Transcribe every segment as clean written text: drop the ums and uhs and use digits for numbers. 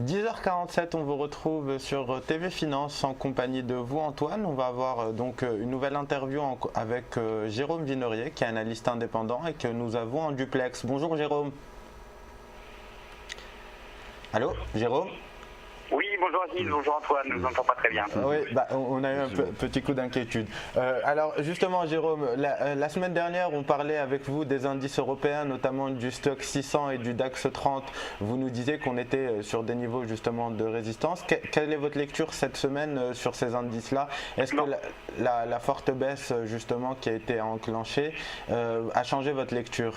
10h47, on vous retrouve sur TV Finance en compagnie de vous Antoine. On va avoir donc une nouvelle interview avec Jérôme Vinorier qui est analyste indépendant et que nous avons en duplex. Bonjour Jérôme. Allô Jérôme? Oui, bonjour Aziz, bonjour Antoine, nous entend pas très bien. Oui, on a eu un petit coup d'inquiétude. Alors justement Jérôme, la semaine dernière on parlait avec vous des indices européens, notamment du Stoxx 600 et du DAX 30. Vous nous disiez qu'on était sur des niveaux justement de résistance. Quelle est votre lecture cette semaine sur ces indices-là? Est-ce que la forte baisse justement qui a été enclenchée a changé votre lecture?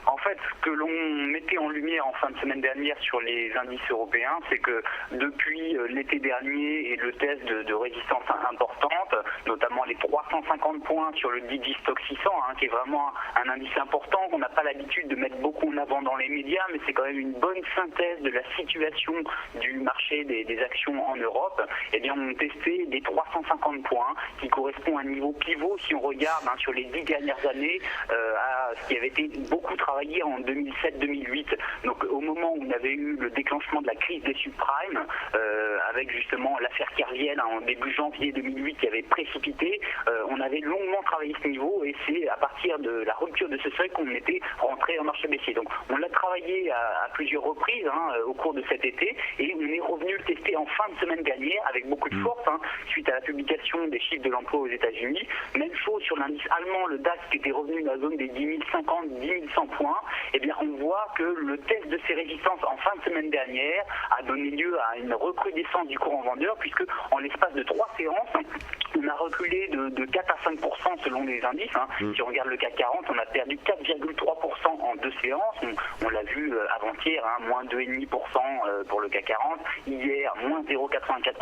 En fait, ce que l'on mettait en lumière en fin de semaine dernière sur les indices européens, c'est que depuis l'été dernier et le test de résistance importante, notamment les 350 points sur le DJI Stoxx 600, qui est vraiment un indice important, qu'on n'a pas l'habitude de mettre beaucoup en avant dans les médias, mais c'est quand même une bonne synthèse de la situation du marché des actions en Europe. Eh bien, on testait les 350 points, qui correspond à un niveau pivot, si on regarde sur les 10 dernières années, à ce qui avait été beaucoup travaillé en 2007-2008. Donc au moment où on avait eu le déclenchement de la crise des subprimes, avec justement l'affaire Kerviel en début janvier 2008 qui avait précipité, on avait longuement travaillé ce niveau et c'est à partir de la rupture de ce seuil qu'on était rentré en marché baissier. Donc on l'a travaillé à plusieurs reprises au cours de cet été et on est revenu le tester en fin de semaine dernière avec beaucoup de force suite à la publication des chiffres de l'emploi aux États-Unis. Même chose sur l'indice allemand, le DAX qui était revenu dans la zone des 10 050, 10 100 points. Eh bien, on voit que le test de ces résistances en fin de semaine dernière a donné lieu à une recrudescence du courant vendeur puisque en l'espace de 3 séances, on a reculé de 4 à 5% selon les indices. Si on regarde le CAC 40, on a perdu 4,3% en 2 séances. On l'a vu avant-hier, moins 2,5% pour le CAC 40. Hier, moins 0,84%.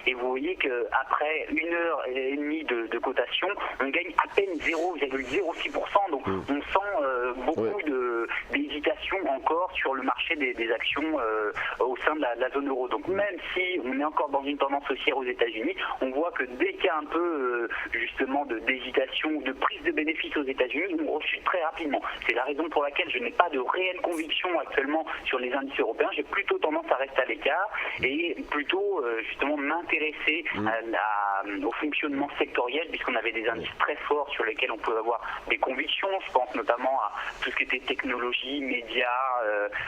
Et vous voyez qu'après 1h30 de cotation, on gagne à peine 0,06%. Donc on sent beaucoup d'hésitation encore sur le marché des actions au sein de la zone euro. Donc même si on est encore dans une tendance haussière aux États-Unis, on voit que dès qu'il y a un peu justement d'hésitation, de prise de bénéfices aux États-Unis, on rechute très rapidement. C'est la raison pour laquelle je n'ai pas de réelle conviction actuellement sur les indices européens. J'ai plutôt tendance à rester à l'écart et plutôt justement m'intéresser au fonctionnement sectoriel puisqu'on avait des indices très forts sur lesquels on peut avoir des convictions. Je pense notamment à tout ce qui était technologie, médias,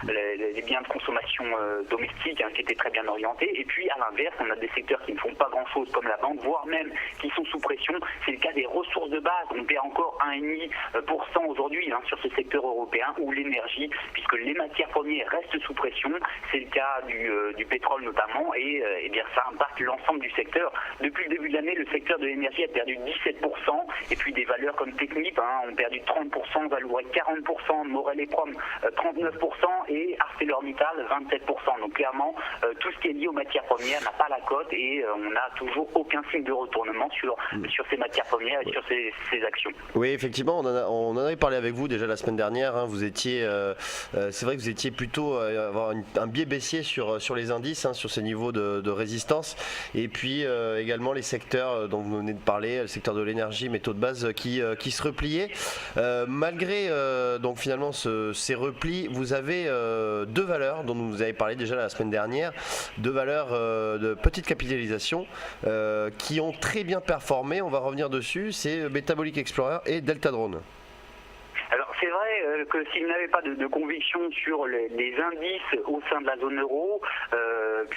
les biens de consommation domestique qui étaient très bien orientés. Et puis à l'inverse, on a des secteurs qui ne font pas grand-chose comme la banque, voire même qui sont sous pression. C'est le cas des ressources de base. On perd encore 1,5% aujourd'hui sur ce secteur européen ou l'énergie, puisque les matières premières restent sous pression. C'est le cas du pétrole notamment, et bien ça impacte l'ensemble du secteur. Depuis le début de l'année, le secteur de l'énergie a perdu 17%, et puis des valeurs comme Technip ont perdu 30%, Vallourec 40%, Morel et Prom 39% et ArcelorMittal 27%. Donc clairement, tout ce qui est lié aux matières premières n'a pas la cote et on n'a toujours aucun signe de retournement sur ces matières premières et sur ces actions. Oui, effectivement, on en avait parlé avec vous déjà la semaine dernière. Vous étiez, c'est vrai que vous étiez plutôt avoir un biais baissier sur les indices, sur ces niveaux de résistance. Et puis également les secteurs dont vous venez de parler, le secteur de l'énergie, métaux de base qui se repliaient. Malgré donc finalement ces replis, vous avez deux valeurs dont vous avez parlé déjà la semaine dernière, deux valeurs de petite capitalisation qui ont très bien performé. On va revenir dessus, c'est Metabolic Explorer et Delta Drone. Alors c'est vrai que s'il n'avait pas de conviction sur les indices au sein de la zone euro,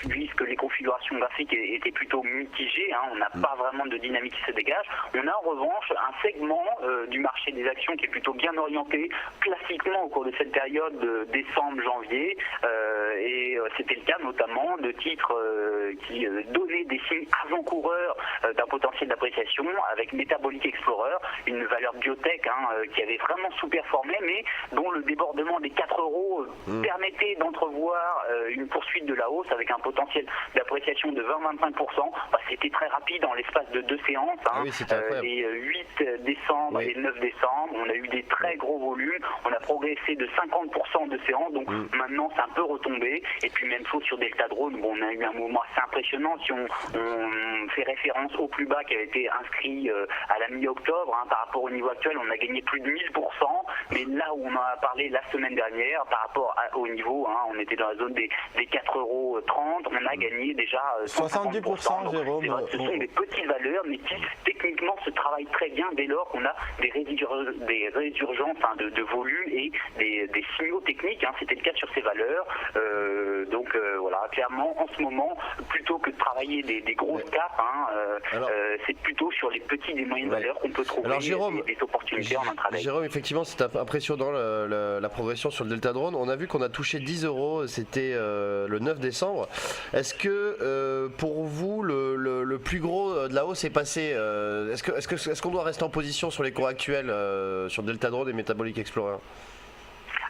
puisque les configurations graphiques étaient plutôt mitigées, on n'a pas vraiment de dynamique qui se dégage, on a en revanche un segment du marché des actions qui est plutôt bien orienté classiquement au cours de cette période de décembre-janvier, et c'était le cas notamment de titres qui donnaient des signes avant-coureurs d'un potentiel d'appréciation avec Metabolic Explorer, une valeur biotech qui avait vraiment sous-performé, mais dont le débordement des 4 euros permettait d'entrevoir une poursuite de la hausse avec un potentiel d'appréciation de 20-25%. C'était très rapide en l'espace de 2 séances, les 8 décembre et 9 décembre, on a eu des très gros volumes, on a progressé de 50% en 2 séances, donc maintenant c'est un peu retombé. Et puis même chose sur Delta Drone, on a eu un mouvement assez impressionnant si on fait référence au plus bas qui avait été inscrit à la mi-octobre, par rapport au niveau actuel, on a gagné plus de 1000%, mais là là où on en a parlé la semaine dernière par rapport au niveau, hein, on était dans la zone des 4,30 €, on a gagné déjà 70%, Jérôme. Vrai, ce sont des petites valeurs, mais qui techniquement se travaillent très bien dès lors qu'on a des résurgences hein, de volume et des signaux techniques. Hein, c'était le cas sur ces valeurs. Donc voilà, clairement, en ce moment, plutôt que de travailler des grosses capes, hein, c'est plutôt sur les petites et moyennes valeurs qu'on peut trouver des opportunités en intraday. Jérôme, effectivement, c'est impressionnant la progression sur le Delta Drone. On a vu qu'on a touché 10 €, c'était le 9 décembre. Est-ce que pour vous, le plus gros de la hausse est passé Est-ce qu'on doit rester en position sur les cours actuels sur Delta Drone et Metabolic Explorer?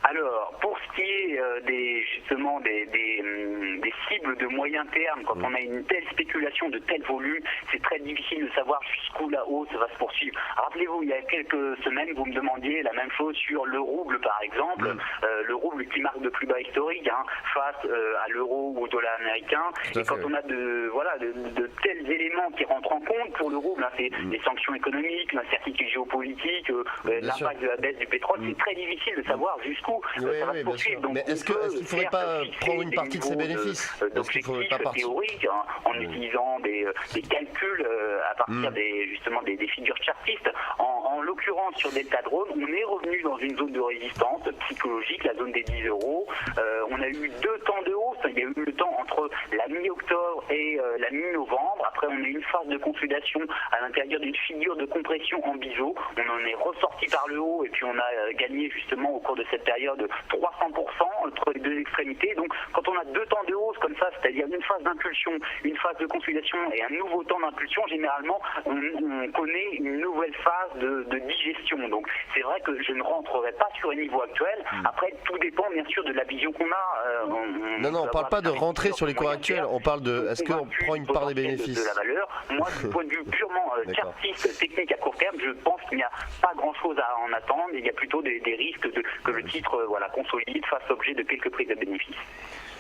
Alors, pour ce qui est justement des cibles de moyen terme, quand on a une telle spéculation de tel volume, c'est très difficile de savoir jusqu'où la hausse va se poursuivre. Rappelez-vous, il y a quelques semaines, vous me demandiez la même chose sur le rouble, par exemple, le rouble qui marque de plus bas historique hein, face à l'euro ou au dollar américain. Et quand on a de tels éléments qui rentrent en compte pour le rouble, hein, c'est les sanctions économiques, l'incertitude géopolitique, l'impact de la baisse du pétrole, c'est très difficile de savoir jusqu'où ça va se poursuivre. Donc, mais est-ce qu'il ne faudrait pas prendre une partie de ces bénéfices d'objectifs théoriques hein, en utilisant des calculs à partir justement des figures chartistes. En l'occurrence sur Delta Drone, on est revenu dans une zone de résistance psychologique, la zone des 10 €. On a eu 2 temps de hausse. Il y a eu le temps entre la mi-octobre et la mi-novembre. Après, on a eu une phase de consolidation à l'intérieur d'une figure de compression en biseau. On en est ressorti par le haut et puis on a gagné justement au cours de cette période de 300% entre les deux extrémités. Donc quand on a 2 temps de hausse comme ça, c'est-à-dire une phase d'impulsion, une phase de consolidation et un nouveau temps d'impulsion, généralement on connaît une nouvelle phase de digestion. Donc c'est vrai que je ne rentrerai pas sur les niveaux actuels. Après, tout dépend bien sûr de la vision qu'on a. On ne parle pas de rentrer sur les cours actuels, on parle de est-ce qu'on prend une part des bénéfices de la valeur. Moi, du point de vue purement chartiste, technique à court terme, je pense qu'il n'y a pas grand-chose à en attendre. Il y a plutôt des risques que le titre consolide, fasse l'objet de quelques prises de bénéfices.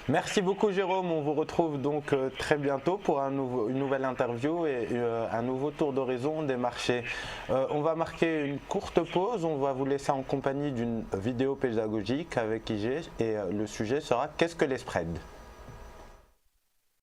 Merci beaucoup Jérôme, on vous retrouve donc très bientôt pour une nouvelle interview et un nouveau tour d'horizon des marchés. On va marquer une courte pause, on va vous laisser en compagnie d'une vidéo pédagogique avec IG et le sujet sera qu'est-ce que les spreads ?